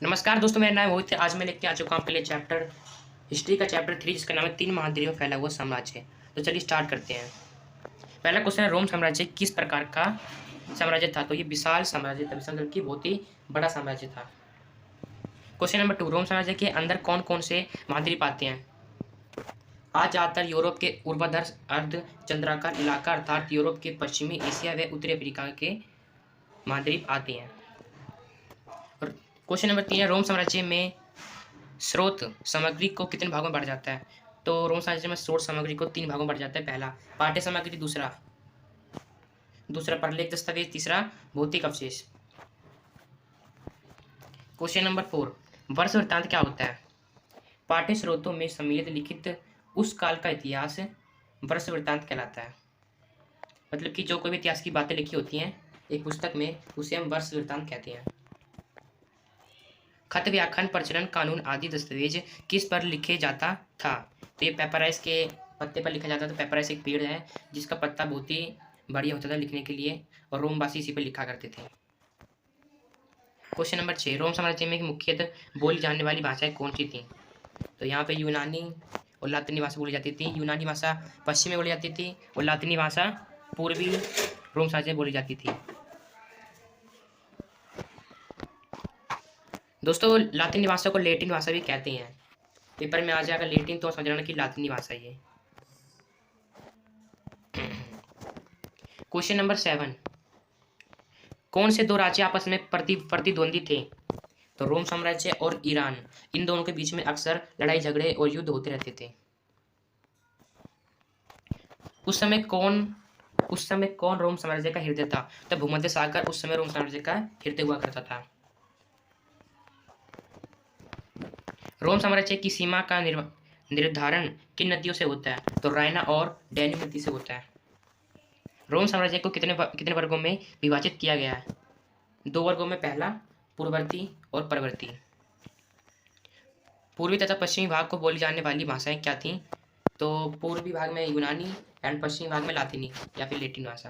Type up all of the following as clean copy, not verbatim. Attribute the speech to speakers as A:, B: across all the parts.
A: नमस्कार दोस्तों, मेरा नाम मोहित है। आज मैं लेके आ चुका हूँ आपके लिए चैप्टर हिस्ट्री का चैप्टर 3, जिसका नाम है 3 महाद्वीपों में फैला हुआ साम्राज्य। तो चलिए स्टार्ट करते हैं। पहला क्वेश्चन है, रोम साम्राज्य किस प्रकार का साम्राज्य था? तो ये विशाल साम्राज्य था, विशाल की बहुत ही बड़ा साम्राज्य था। क्वेश्चन नंबर 2, रोम साम्राज्य के अंदर कौन कौन से महाद्वीप आते हैं? आज ज़्यादातर यूरोप के ऊर्ध्वाधर अर्ध चंद्राकार इलाका अर्थात यूरोप के पश्चिमी एशिया व उत्तरी अफ्रीका के महाद्वीप आते हैं। क्वेश्चन नंबर 3 है, रोम साम्राज्य में स्रोत सामग्री को कितने भागों में बांटा जाता है? तो रोम साम्राज्य में स्रोत सामग्री को 3 भागों में बांटा जाता है। पहला पाठ्य सामग्री, दूसरा प्रलेख दस्तावेज, तीसरा भौतिक अवशेष। क्वेश्चन नंबर 4, वर्ष वृत्तांत क्या होता है? पाठ्य स्रोतों में सम्मिलित लिखित उस काल का इतिहास वर्ष वृत्तांत कहलाता है। मतलब कि जो कोई भी इतिहास की बातें लिखी होती हैं एक पुस्तक में, उसे हम वर्ष वृत्तांत कहते हैं। खत, व्याख्यान, प्रचलन, कानून आदि दस्तावेज किस पर लिखे जाता था? तो ये पेपराइस के पत्ते पर लिखा जाता था। पेपराइस एक पेड़ है जिसका पत्ता बहुत ही बढ़िया होता था लिखने के लिए, और रोमवासी इसी पर लिखा करते थे। क्वेश्चन नंबर 6, रोम साम्राज्य में मुख्यतः बोली जाने वाली भाषाएं कौन सी थी? तो यहाँ पे यूनानी और लातिनी भाषा बोली जाती थी। यूनानी भाषा पश्चिम में बोली जाती थी और लातिनी भाषा पूर्वी रोम साम्राज्य में बोली जाती थी। दोस्तों, लातिनी भाषा को लैटिन भाषा भी कहते हैं। पेपर में आ जाएगा लैटिन, तो समझ लेना कि लातिनी भाषा ये। क्वेश्चन नंबर 7, कौन से दो राज्य आपस में प्रतिद्वंदी थे? तो रोम साम्राज्य और ईरान, इन दोनों के बीच में अक्सर लड़ाई झगड़े और युद्ध होते रहते थे। उस समय कौन रोम साम्राज्य का हृदय था? तो भूमध्य सागर उस समय रोम साम्राज्य का हृदय हुआ करता था। रोम साम्राज्य की सीमा का निर्धारण किन नदियों से होता है? तो रायना और डैन्यूब नदी से होता है। रोम साम्राज्य को कितने वर्गों में विभाजित किया गया है? 2 वर्गों में। पहला पूर्ववर्ती और परवर्ती। पूर्वी तथा पश्चिमी भाग को बोली जाने वाली भाषाएं क्या थीं? तो पूर्वी भाग में यूनानी एंड पश्चिमी भाग में लातिनी या फिर लैटिन भाषा।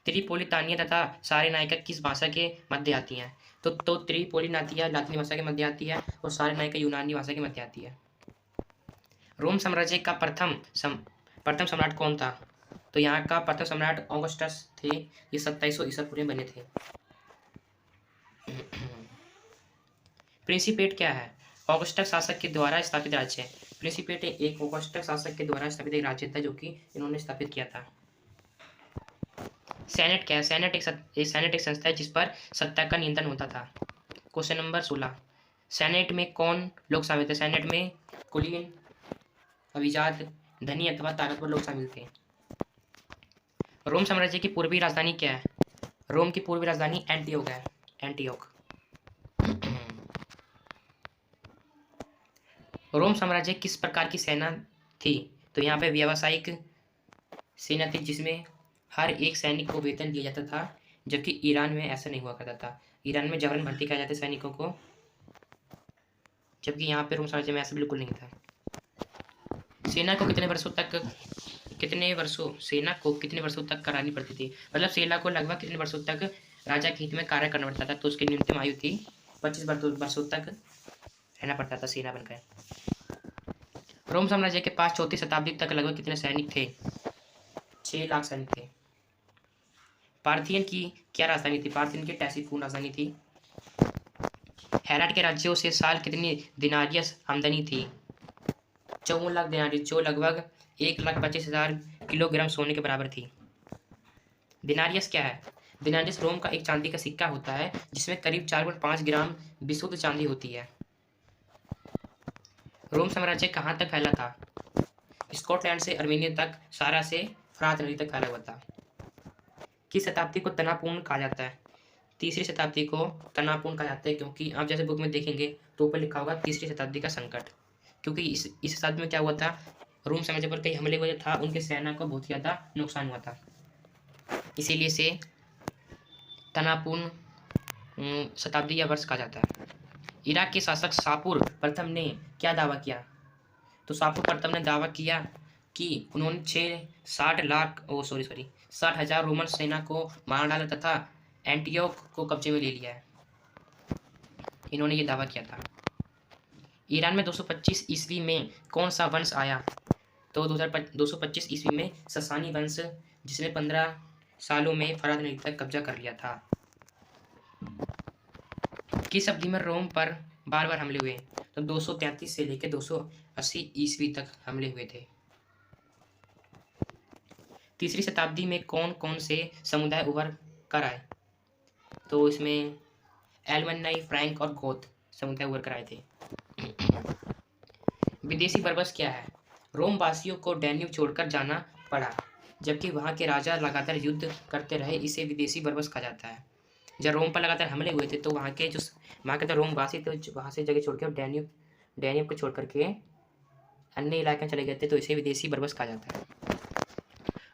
A: त्रिपोलितानिया तथा सारेनाइका किस भाषा के मध्य आती हैं? तो त्रिपोलिनातिया लातिनी भाषा के मध्य आती है और सारेनाइका यूनानी भाषा के मध्य आती है। रोम साम्राज्य का प्रथम सम्राट कौन था? तो यहाँ का प्रथम सम्राट ऑगस्टस थे। ये 2700 ईसा पूर्व में बने थे। प्रिंसिपेट क्या है? ऑगस्टस शासक के द्वारा स्थापित राज्य है। प्रिंसिपेट एक ऑगस्टस शासक के द्वारा स्थापित एक राज्य था जो कि इन्होंने स्थापित किया था। सेनेट क्या है? सेनेट एक संस्था है जिस पर सत्ता का नियंत्रण होता था। क्वेश्चन नंबर 16, सेनेट में कौन लोग शामिल थे? सेनेट में कुलीन, अभिजात, धनी अथवा ताकतवर लोग शामिल थे। रोम साम्राज्य की पूर्वी राजधानी क्या है? रोम की पूर्वी राजधानी एंटियोक है। एंटियोक। रोम साम्राज्य किस प्रकार की सेना थी? तो यहाँ पे व्यावसायिक सेना थी जिसमें हर एक सैनिक को वेतन दिया जाता था, जबकि ईरान में ऐसा नहीं हुआ करता था। ईरान में जबरन भर्ती किया जाते सैनिकों को, जबकि यहाँ पे रोम साम्राज्य में ऐसा बिल्कुल नहीं था। सेना को कितने वर्षों तक करानी पड़ती थी? मतलब सेना को लगभग कितने वर्षों तक राजा के हित में कार्य करना पड़ता था? तो उसकी न्यूनतम आयु थी 25 वर्षों तक रहना पड़ता था सेना बनकर। रोम साम्राज्य के पास 4वीं शताब्दी तक लगभग कितने सैनिक थे? 6 लाख सैनिक थे। पार्थियन की क्या राजधानी थी? पार्थियन की टैसिफून राजधानी थी। हेराट के राज्यों से साल कितनी दिनारियस आमदनी थी? 54 लाख दिनारियस, जो लगभग 1,25,000 किलोग्राम सोने के बराबर थी। दिनारियस क्या है? दिनारियस रोम का एक चांदी का सिक्का होता है जिसमें करीब 4.5 ग्राम विशुद्ध चांदी होती है। रोम साम्राज्य कहाँ तक फैला था? स्कॉटलैंड से अर्मेनिया तक, सारा से फ्रांस नदी तक फैला हुआ था। किस शताब्दी को तनावपूर्ण कहा जाता है? 3री शताब्दी को तनावपूर्ण कहा जाता है, क्योंकि आप जैसे बुक में देखेंगे तो ऊपर लिखा होगा 3री शताब्दी का संकट। क्योंकि इस शताब्दी में क्या हुआ था, रोम साम्राज्य पर कई हमले हुए था, उनके सेना को बहुत ज़्यादा नुकसान हुआ था, इसीलिए से तनावपूर्ण शताब्दी या वर्ष कहा जाता है। इराक के शासक शापुर प्रथम ने क्या दावा किया? तो शापुर प्रथम ने दावा किया कि उन्होंने 60,000 रोमन सेना को मार डाला तथा एंटियोक को कब्जे में ले लिया है। इन्होंने ये दावा किया था। ईरान में 225 ईस्वी में कौन सा वंश आया? तो 225 ईस्वी में ससानी वंश, जिसने 15 सालों में फरात नदी तक कब्जा कर लिया था। किस अवधि में रोम पर बार बार हमले हुए? तो 233 से लेकर 280 ईस्वी तक हमले हुए थे। तीसरी शताब्दी में कौन कौन से समुदाय उभर कर आए? तो इसमें एलमनाई, फ्रैंक और गोथ समुदाय उभर कर आए थे। विदेशी बरबस क्या है? रोम वासियों को डैन्यूब छोड़कर जाना पड़ा, जबकि वहां के राजा लगातार युद्ध करते रहे, इसे विदेशी बरबस कहा जाता है। जब रोम पर लगातार हमले हुए थे तो वहाँ के जो रोम वासी थे वहाँ से जगह छोड़ के डैन्यूब को छोड़ करके अन्य इलाके में चले गए थे, तो इसे विदेशी बरबस कहा जाता है।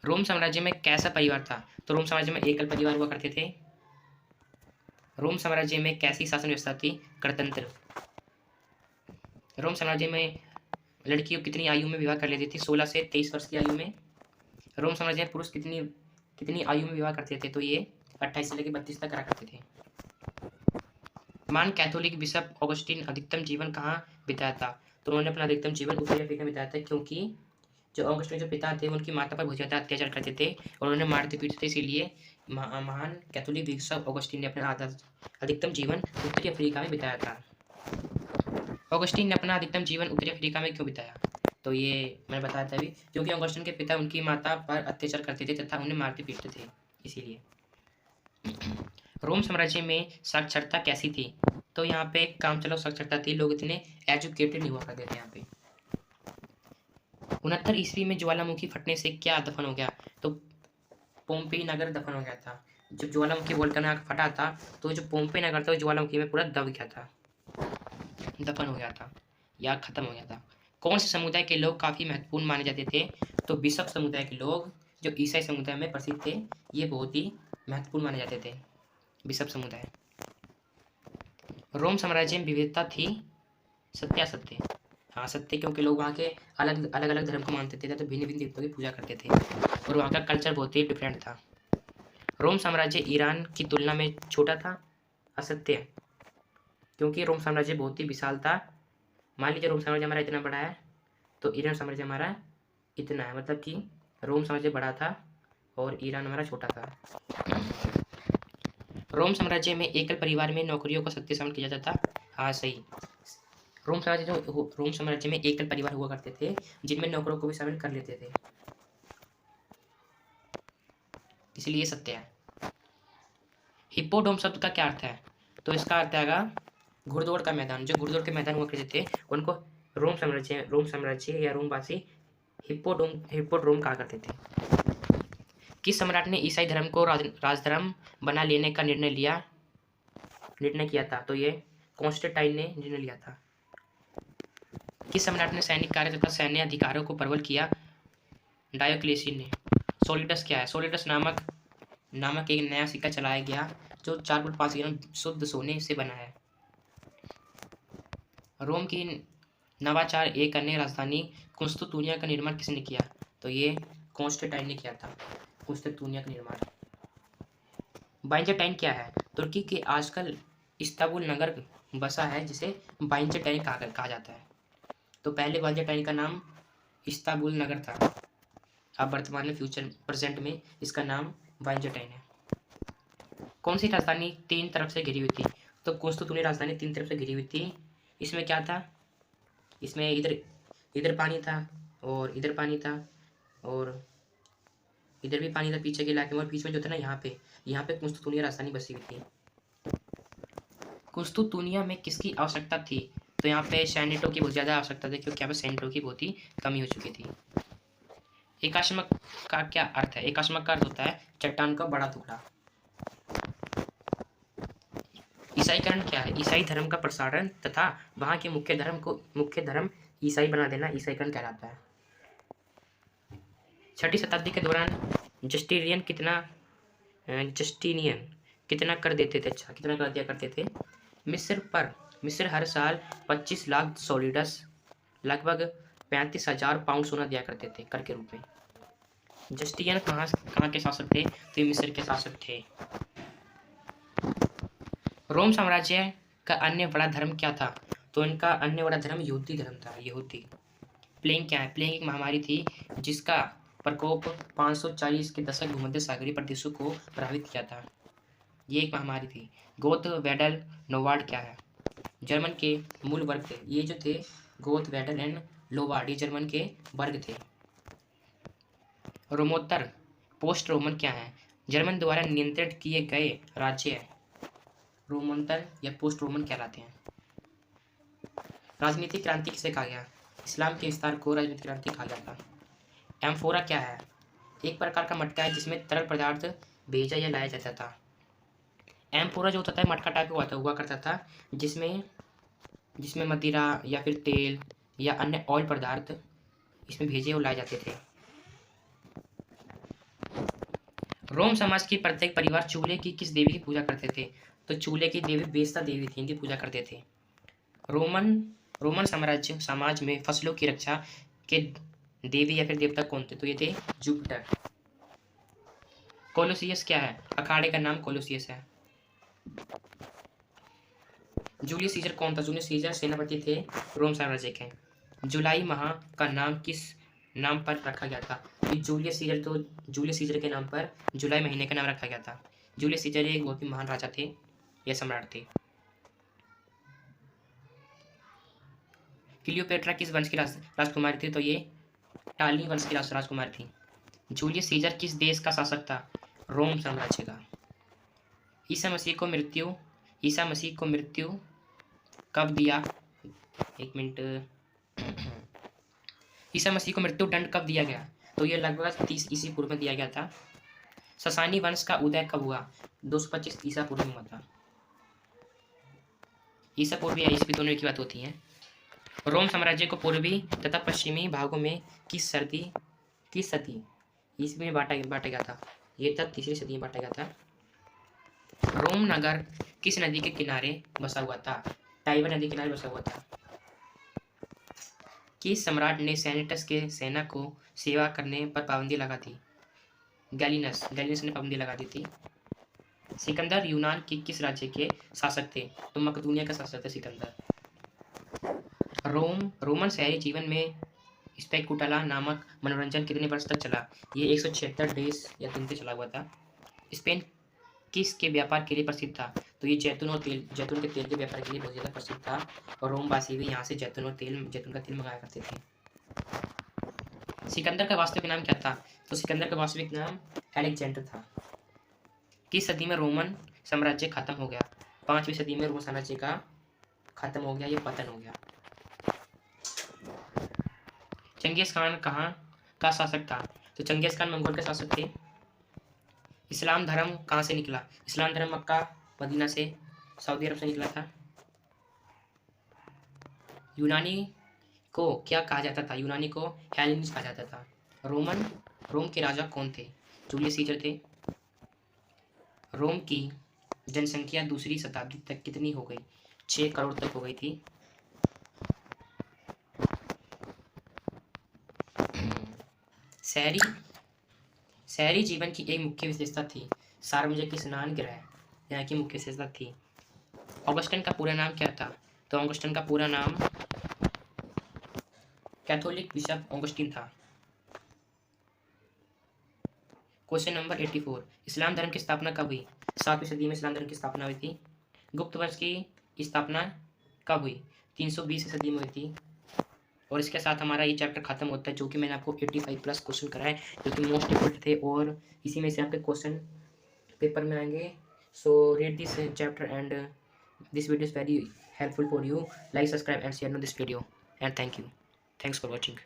A: रोम साम्राज्य में कैसा परिवार था? तो रोम साम्राज्य में एकल परिवार हुआ करते थे। रोम साम्राज्य में कैसी शासन व्यवस्था थी? गणतंत्र। रोम साम्राज्य में लड़कियों कितनी आयु में विवाह कर लेती थी? 16 से 23 वर्ष की आयु में। रोम साम्राज्य में पुरुष कितनी आयु में विवाह करते थे? तो ये 28 से लेकर 32 तक करा करते थे। मान कैथोलिक बिशप ऑगस्टीन अधिकतम जीवन कहाँ बिताया था? तो उन्होंने अपना अधिकतम जीवन उत्तरी अफ्रीका में बिताया था, क्योंकि जो ऑगस्टीन जो पिता थे उनकी माता पर बहुत ज़्यादा अत्याचार करते थे और उन्होंने मारते पीटते थे, इसीलिए महान कैथोलिक बिशप ऑगस्टीन ने अपना अधिकतम जीवन उत्तरी अफ्रीका में बिताया था। ऑगस्टीन ने अपना अधिकतम जीवन उत्तरी अफ्रीका में क्यों बिताया? तो ये मैं बताया था अभी, क्योंकि ऑगस्टीन के पिता उनकी माता पर अत्याचार करते थे तथा उन्हें मारते पीटते थे, इसीलिए। रोम साम्राज्य में साक्षरता कैसी थी? तो यहाँ पे काम चलाओ साक्षरता थी, लोग इतने एजुकेटेड नहीं हुआ करते थे यहाँ पे। 69 ईस्वी में ज्वालामुखी फटने से क्या दफन हो गया? तो पोम्पेई नगर दफन हो गया था। जब ज्वालामुखी वोल्केनो फटा था तो जो पोम्पेई नगर था वो ज्वालामुखी में पूरा दब गया था, दफन हो गया था या खत्म हो गया था। कौन से समुदाय के लोग काफ़ी महत्वपूर्ण माने जाते थे? तो बिशप समुदाय के लोग, जो ईसाई समुदाय में प्रसिद्ध थे, ये बहुत ही महत्वपूर्ण माने जाते थे, बिशप समुदाय। रोम साम्राज्य में विविधता थी, सत्य असत्य? हाँ सत्य, क्योंकि लोग वहाँ के अलग अलग धर्म को मानते थे, तो भिन्न भिन्न देवताओं की पूजा करते थे और वहाँ का कल्चर बहुत ही डिफरेंट था। रोम साम्राज्य ईरान की तुलना में छोटा था, असत्य, क्योंकि रोम साम्राज्य बहुत ही विशाल था। मान लीजिए रोम साम्राज्य हमारा इतना बड़ा है तो ईरान साम्राज्य हमारा इतना है, मतलब कि रोम साम्राज्य बड़ा था और ईरान हमारा छोटा था। रोम साम्राज्य में एकल परिवार में नौकरियों को सत्य शामिल किया जाता? हाँ सही। रोम साम्राज्य में एकल परिवार हुआ करते थे, जिनमें नौकरों को भी शामिल कर लेते थे, इसलिए सत्य है। हिप्पोड्रोम शब्द का क्या अर्थ है? तो इसका अर्थ आएगा घुड़दौड़ का मैदान। जो घुड़दौड़ के मैदान हुआ करते थे उनको रोम साम्राज्य या रोमवासी हिप्पोड्रोम कहा करते थे। किस सम्राट ने ईसाई धर्म को राजधर्म बना लेने का निर्णय किया था? तो ये कॉन्स्टेंटाइन ने निर्णय लिया था। किस सम्राट ने सैनिक कार्य तथा सैन्य अधिकारों को प्रबल किया? डायोक्लेशियन ने। सोलिडस क्या है? सोलिडस नामक एक नया सिक्का चलाया गया जो 4.5 ग्राम शुद्ध सोने से बना है। रोम की नवाचार एक अन्य राजधानी कुस्तुतुनिया का निर्माण किसने किया? तो ये कॉन्स्टेंटाइन ने किया था, कुस्तुतुनिया का निर्माण। बाइजेंटाइन क्या है? तुर्की के आजकल इस्तांबुल नगर बसा है, जिसे बाइजेंटाइन कहा जाता है। तो पहले बाइजेंटाइन का नाम इस्तांबुल नगर था, अब वर्तमान में प्रेजेंट में इसका नाम बाइजेंटाइन है। कौन सी राजधानी 3 तरफ से घिरी हुई थी? तो कुस्तुतुनिया राजधानी 3 तरफ से घिरी हुई थी। इसमें क्या था? इसमें इधर पानी था और इधर पानी था और इधर भी पानी था पीछे के इलाके में, और बीच में जो था ना यहाँ पे कुस्तुतुनिया राजधानी बसी हुई थी। कुस्तुतुनिया में किसकी आवश्यकता थी? तो यहाँ पे सैनिटों की बहुत ज़्यादा आवश्यकता थी, क्योंकि यहाँ पे सैनिटों की बहुत ही कमी हो चुकी थी। एकाश्मक का क्या अर्थ है? एकाश्मक का अर्थ होता है चट्टान का बड़ा टुकड़ा। ईसाईकरण क्या है? ईसाई धर्म का प्रसारण तथा वहाँ के मुख्य धर्म ईसाई बना देना ईसाईकरण कहलाता है। 6वीं शताब्दी के दौरान जस्टिनियन कितना कर देते थे? अच्छा, कितना कर दिया करते थे? मिस्र हर साल 25 लाख सोलिडस, लगभग 35,000 पाउंड सोना दिया करते थे कर के रूप में। जस्टिनियन कहाँ के शासक थे? तो मिस्र के शासक थे। रोम साम्राज्य का अन्य बड़ा धर्म क्या था? तो इनका अन्य बड़ा धर्म यहूदी धर्म था, यहूदी। प्लेग क्या है? प्लेग एक महामारी थी जिसका प्रकोप 540 के दशक भूमध्य सागरीय प्रदेशों को प्रभावित किया था। ये एक महामारी थी। गोथ, वेडल, नोवार्ड क्या है? जर्मन के मूल वर्ग थे। ये जो थे गोथ, वेडल एंड लोवार्ड, ये जर्मन के वर्ग थे। रोमोत्तर, पोस्ट रोमन क्या है? जर्मन द्वारा नियंत्रित किए गए राज्य रोमोत्तर या पोस्ट रोमन कहलाते हैं। राजनीतिक क्रांति किसे कहा गया? इस्लाम के विस्तार को राजनीतिक क्रांति कहा जाता। एम्फोरा क्या है? एक प्रकार का मटका है जिसमें तरल पदार्थ भेजा या लाया जाता था। एम्फोरा जो होता था मटका टाइप का हुआ करता था जिसमें जिसमें मदिरा या फिर तेल या अन्य ऑयल पदार्थ इसमें भेजे और लाए जाते थे। रोम समाज के प्रत्येक परिवार चूल्हे की किस देवी की पूजा करते थे? तो चूल्हे की देवी बेस्ता देवी थी, इनकी पूजा करते थे। रोमन साम्राज्य समाज में फसलों की रक्षा के देवी या फिर देवता कौन थे? तो ये थे जुपिटर। कोलोसियस क्या है? अखाड़े का नाम कोलोसियस है। जूलियस सीजर कौन था? जूलियस सीजर सेनापति थे रोम साम्राज्य के। जुलाई माह का नाम किस नाम पर रखा गया था? जूलियस सीजर के नाम पर जुलाई महीने का नाम रखा गया था। जूलियस सीजर एक बहुत ही महान राजा थे या सम्राट थे। क्लियोपेट्रा किस वंश की राजकुमारी थी? तो ये टाली वंश की राजकुमारी थी। जूलियस सीजर किस देश का शासक था? रोम साम्राज्य का। ईसा मसीह को मृत्यु कब दिया? एक मिनट। ईसा मसीह को मृत्यु दंड कब दिया गया? तो ये लगभग 30 ईसा पूर्व में दिया गया था। ससानी वंश का उदय कब हुआ? 225 ईसा पूर्व में हुआ था। ईसा पूर्व या ईसवी दोनों की बात होती है। रोम साम्राज्य को पूर्वी तथा पश्चिमी भागों में किस सदी ईसवी में बांटा गया था? ये था 3री सदी में बांटा गया था। रोम नगर किस नदी के किनारे बसा हुआ था? टाइबर नदी के किनारे बसा हुआ था। किस सम्राट ने सेनेटस के सेना को सेवा करने पर पाबंदी लगा दी? गैलिनस ने पाबंदी लगा दी थी। सिकंदर यूनान के किस राज्य के शासक थे? तो मकदूनिया का शासक थे सिकंदर। रोमन शहरी जीवन में स्पेकुटला नामक मनोरंजन कितने वर्ष तक चला? ये 176 डेज या दिन तक चला हुआ था। स्पेन किस के व्यापार के लिए प्रसिद्ध था? तो ये जैतून के तेल के व्यापार के लिए बहुत ज़्यादा प्रसिद्ध था और रोमवासी भी यहाँ से जैतून का तेल मंगाया करते थे। सिकंदर का वास्तविक नाम क्या था? तो सिकंदर का वास्तविक नाम अलेक्जेंडर था। किस सदी में रोमन साम्राज्य खत्म हो गया? 5वीं सदी में रोमन साम्राज्य का खत्म हो गया, ये पतन हो गया। चंगेज खान कहाँ का शासक था? तो चंगेज खान मंगोल के शासक थे। इस्लाम धर्म कहाँ से निकला? इस्लाम धर्म मक्का मदीना से, सऊदी अरब से निकला था। यूनानी को क्या कहा जाता था? यूनानी को हेलेनिस्ट कहा जाता था। रोम के राजा कौन थे? जूलियस सीजर थे। रोम की जनसंख्या 2री शताब्दी तक कितनी हो गई? 6 करोड़ तक हो गई थी। शहरी जीवन की एक मुख्य विशेषता थी सार्वजनिक स्नान गृह, यहाँ की मुख्य विशेषता थी। ऑगस्टिन का पूरा नाम क्या था? तो ऑगस्टिन का पूरा नाम कैथोलिक बिशप ऑगस्टिन था। क्वेश्चन नंबर 84, इस्लाम धर्म की स्थापना कब हुई? 7वीं सदी में इस्लाम धर्म की स्थापना हुई थी। गुप्त वंश की स्थापना कब हुई? 320 सदी में हुई थी। और इसके साथ हमारा ये चैप्टर खत्म होता है, जो कि मैंने आपको 85 प्लस क्वेश्चन कराए जो कि मोस्ट इंपोर्टेंट थे और इसी में से आपके क्वेश्चन पेपर में आएंगे। So read this chapter and this video is very helpful for you. Like, subscribe and share on this video, and thank you. Thanks for watching.